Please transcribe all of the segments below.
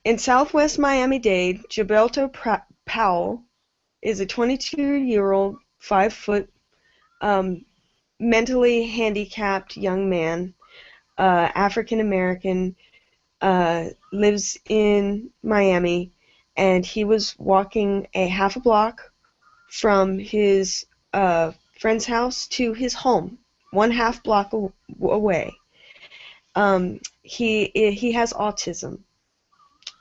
In Southwest Miami-Dade, Powell is a 22-year-old, 5-foot, um, mentally handicapped young man, African American, lives in Miami, and he was walking a half a block from his friend's house to his home, one half block away. He has autism,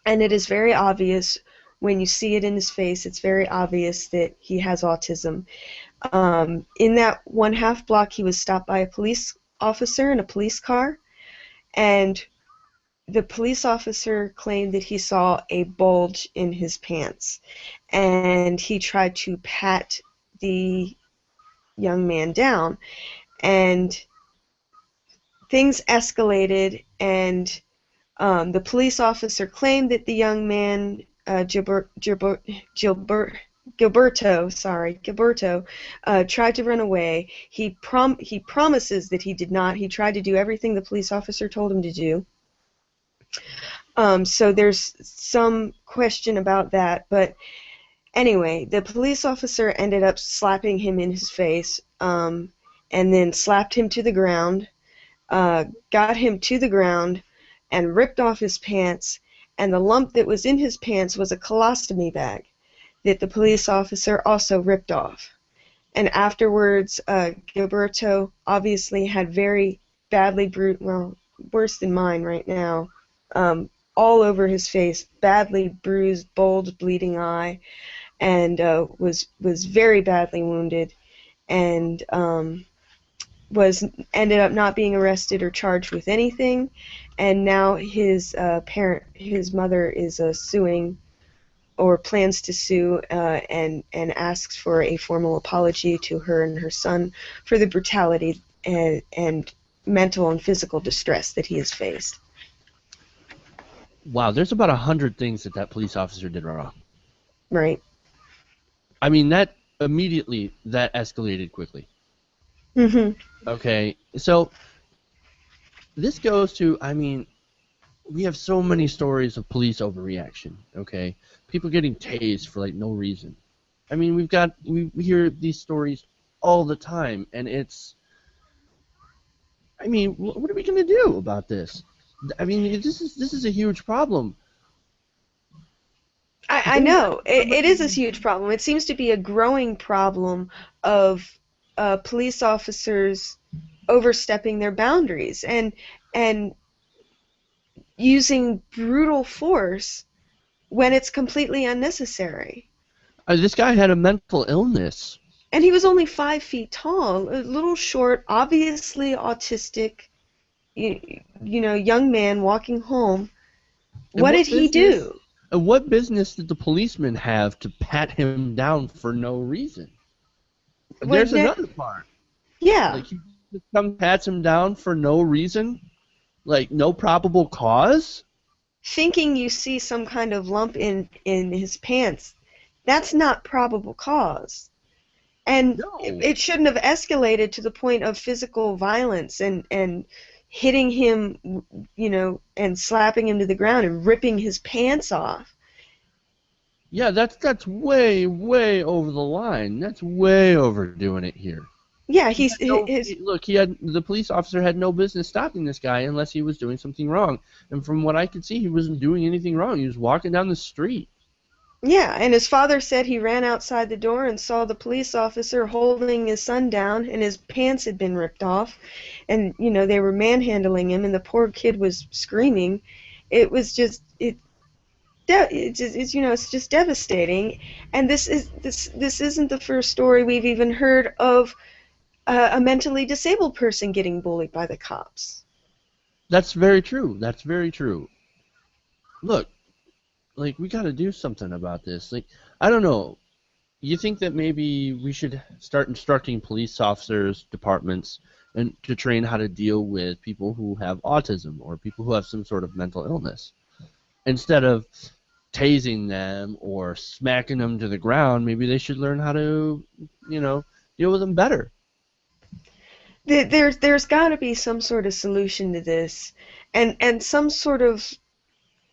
and it is very obvious when you see it in his face. It's very obvious that he has autism. In that one half block, he was stopped by a police officer in a police car, and the police officer claimed that he saw a bulge in his pants, and he tried to pat the young man down, and things escalated, and the police officer claimed that the young man, Gilberto, tried to run away. He promises that he did not. He tried to do everything the police officer told him to do. So there's some question about that, but anyway, the police officer ended up slapping him in his face, and then slapped him to the ground, got him to the ground, and ripped off his pants, and the lump that was in his pants was a colostomy bag that the police officer also ripped off. And afterwards, Gilberto obviously had very badly bruised, well, worse than mine right now, all over his face, badly bruised, bulged, bleeding eye, and was very badly wounded, and ended up not being arrested or charged with anything, and now his mother is suing, or plans to sue, and asks for a formal apology to her and her son for the brutality and mental and physical distress that he has faced. Wow, there's about 100 things that police officer did wrong. Right. I mean, that escalated quickly. Mm-hmm. Okay, so this goes to, I mean, we have so many stories of police overreaction, okay? People getting tased for, like, no reason. I mean, we hear these stories all the time, and it's, I mean, what are we going to do about this? I mean, this is a huge problem. I know. It is a huge problem. It seems to be a growing problem of police officers overstepping their boundaries and using brutal force when it's completely unnecessary. This guy had a mental illness. And he was only 5 feet tall, a little short, obviously autistic, young man walking home. What did he do? And what business did the policeman have to pat him down for no reason? There's another part. Yeah. Like, he just pats him down for no reason? Like, no probable cause? Thinking you see some kind of lump in his pants, that's not probable cause. And No. it shouldn't have escalated to the point of physical violence and hitting him, and slapping him to the ground and ripping his pants off. Yeah, that's way, way over the line. That's way overdoing it here. Yeah, the police officer had no business stopping this guy unless he was doing something wrong. And from what I could see, he wasn't doing anything wrong. He was walking down the street. Yeah, and his father said he ran outside the door and saw the police officer holding his son down, and his pants had been ripped off, and they were manhandling him, and the poor kid was screaming. It was just it's just devastating. And this isn't the first story we've even heard of a mentally disabled person getting bullied by the cops. That's very true. That's very true. Look. Like, we got to do something about this. Like, I don't know. You think that maybe we should start instructing police officers, departments, and to train how to deal with people who have autism or people who have some sort of mental illness, instead of tasing them or smacking them to the ground? Maybe they should learn how to, deal with them better. There's got to be some sort of solution to this, and some sort of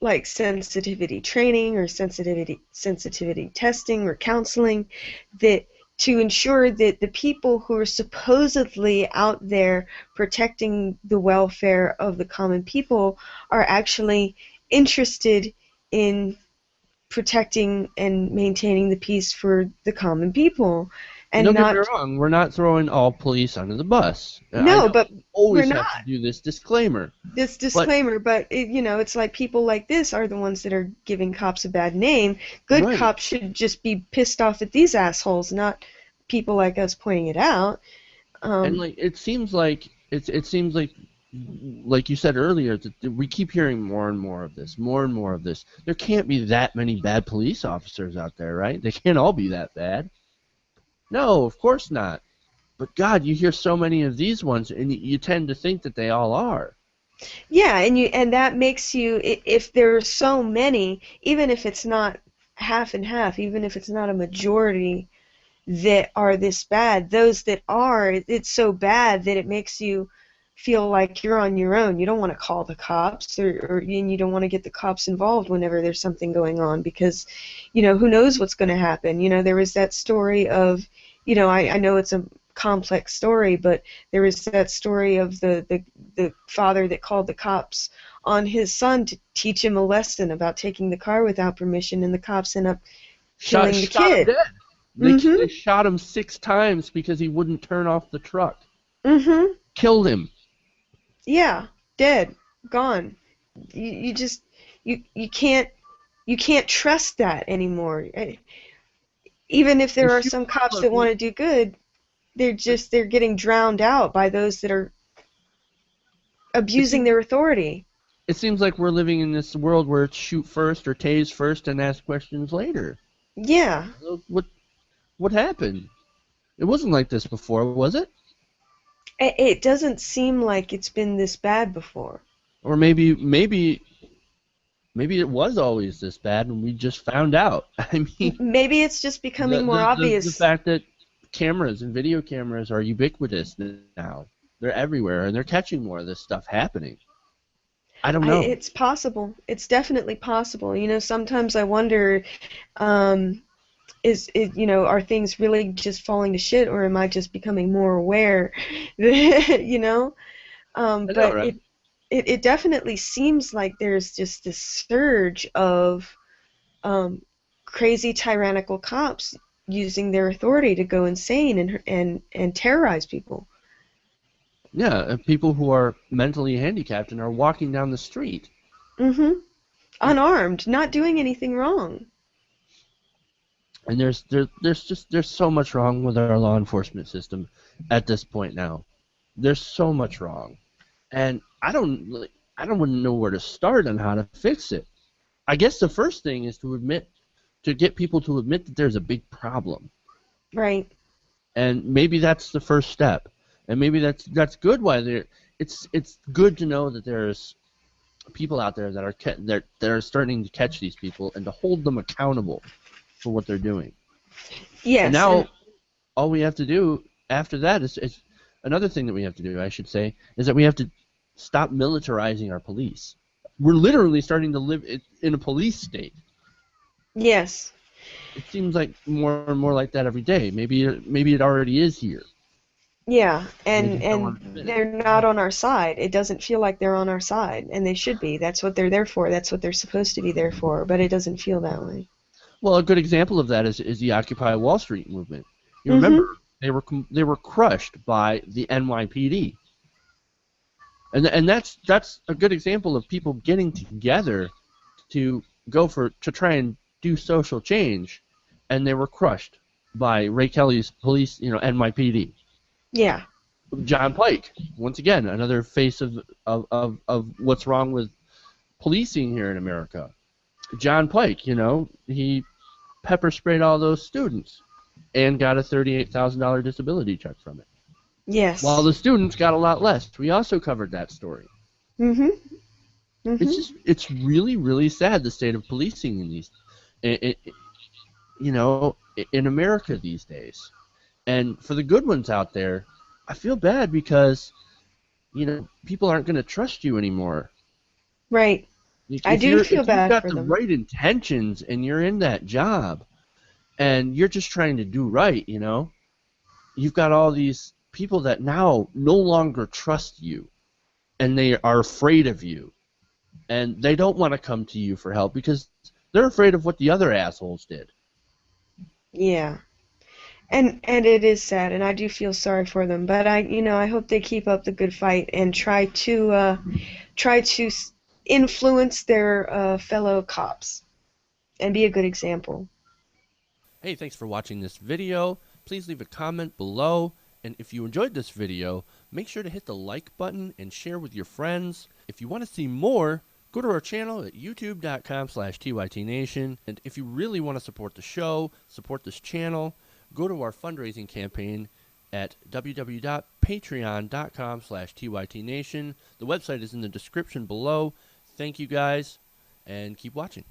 like sensitivity training or sensitivity testing or counseling, that to ensure that the people who are supposedly out there protecting the welfare of the common people are actually interested in protecting and maintaining the peace for the common people, And and don't get me not. wrong, we're not throwing all police under the bus. I No, know but we we're always have not. to do this disclaimer, This but disclaimer, but it's like people like this are the ones that are giving cops a bad name. Good right. cops should just be pissed off at these assholes, not people like us pointing it out. And Um, like it seems like you said earlier that we keep hearing more and more of this, more and more of this. There can't be that many bad police officers out there, right? They can't all be that bad. No, of course not. But God, you hear so many of these ones, and you tend to think that they all are. yeah, and that makes you, if there are so many, even if it's not half and half, even if it's not a majority that are this bad, those that are, it's so bad that it makes you feel like you're on your own. You don't want to call the cops, and you don't want to get the cops involved whenever there's something going on, because who knows what's going to happen. There was that story of, I know it's a complex story, but there was that story of the father that called the cops on his son to teach him a lesson about taking the car without permission, and the cops end up killing the Shot him kid. dead. They Mhm. shot him 6 times because he wouldn't turn off the truck. Mhm. Killed him. Yeah. Dead. Gone. You just you can't trust that anymore. Even if They there are shoot some cops people that and want to do good, they're getting drowned out by those that are it abusing seems their authority. it seems like we're living in this world where it's shoot first or tase first and ask questions later. Yeah. What happened? It wasn't like this before, was it? It doesn't seem like it's been this bad before. Or maybe it was always this bad and we just found out. I mean, Maybe it's just becoming more the obvious. fact that cameras and video cameras are ubiquitous now. They're everywhere and they're catching more of this stuff happening. I don't know. It's possible. It's definitely possible. Sometimes I wonder, um, are things really just falling to shit, or am I just becoming more aware? you know? I know, But right? it definitely seems like there's just this surge of um, crazy tyrannical cops using their authority to go insane and terrorize people. Yeah, people who are mentally handicapped and are walking down the street. Hmm. Unarmed, not doing anything wrong. And there's so much wrong with our law enforcement system at this point now. There's so much wrong, and I don't even know where to start on how to fix it. I guess the first thing is to get people to admit that there's a big problem, Right. and maybe that's the first step, and maybe that's good. Why there, it's good to know that there's people out there that that are starting to catch these people and to hold them accountable for what they're doing. And Yes, and now all we have to do after that is another thing that we have to do, I should say, is that we have to stop militarizing our police. We're literally starting to live in a police state. yes. It seems like more and more like that every day. Maybe it already is here. Yeah, They and just don't and want to admit it. they're not on our side. It doesn't feel like they're on our side, and they should be. That's what they're there for. That's what they're supposed to be there for, but it doesn't feel that way. Well, a good example of that is the Occupy Wall Street movement. You Mhm. remember they were crushed by the NYPD, and that's a good example of people getting together to to try and do social change, and they were crushed by Ray Kelly's police, NYPD. Yeah. John Pike, once again, another face of what's wrong with policing here in America. John Pike, he pepper sprayed all those students and got a $38,000 disability check from it. While Yes. the students got a lot less. We also covered that story. Mhm. Mhm. It's really, really sad, the state of policing in i- i- in America these days. And for the good ones out there, I feel bad because, people aren't going to trust you anymore. Right. Like, I do feel if you've bad got for the them. right intentions and you're in that job and you're just trying to do right, you've got all these people that now no longer trust you and they are afraid of you and they don't want to come to you for help because they're afraid of what the other assholes did. Yeah. And it is sad, and I do feel sorry for them. But I hope they keep up the good fight and try to influence their fellow cops and be a good example. Hey, thanks for watching this video. Please leave a comment below. And if you enjoyed this video, make sure to hit the like button and share with your friends. If you want to see more, go to our channel at youtube.com/TYTNation. And if you really want to support the show, support this channel, go to our fundraising campaign at www.patreon.com/TYTNation. The website is in the description below. Thank you guys, and keep watching.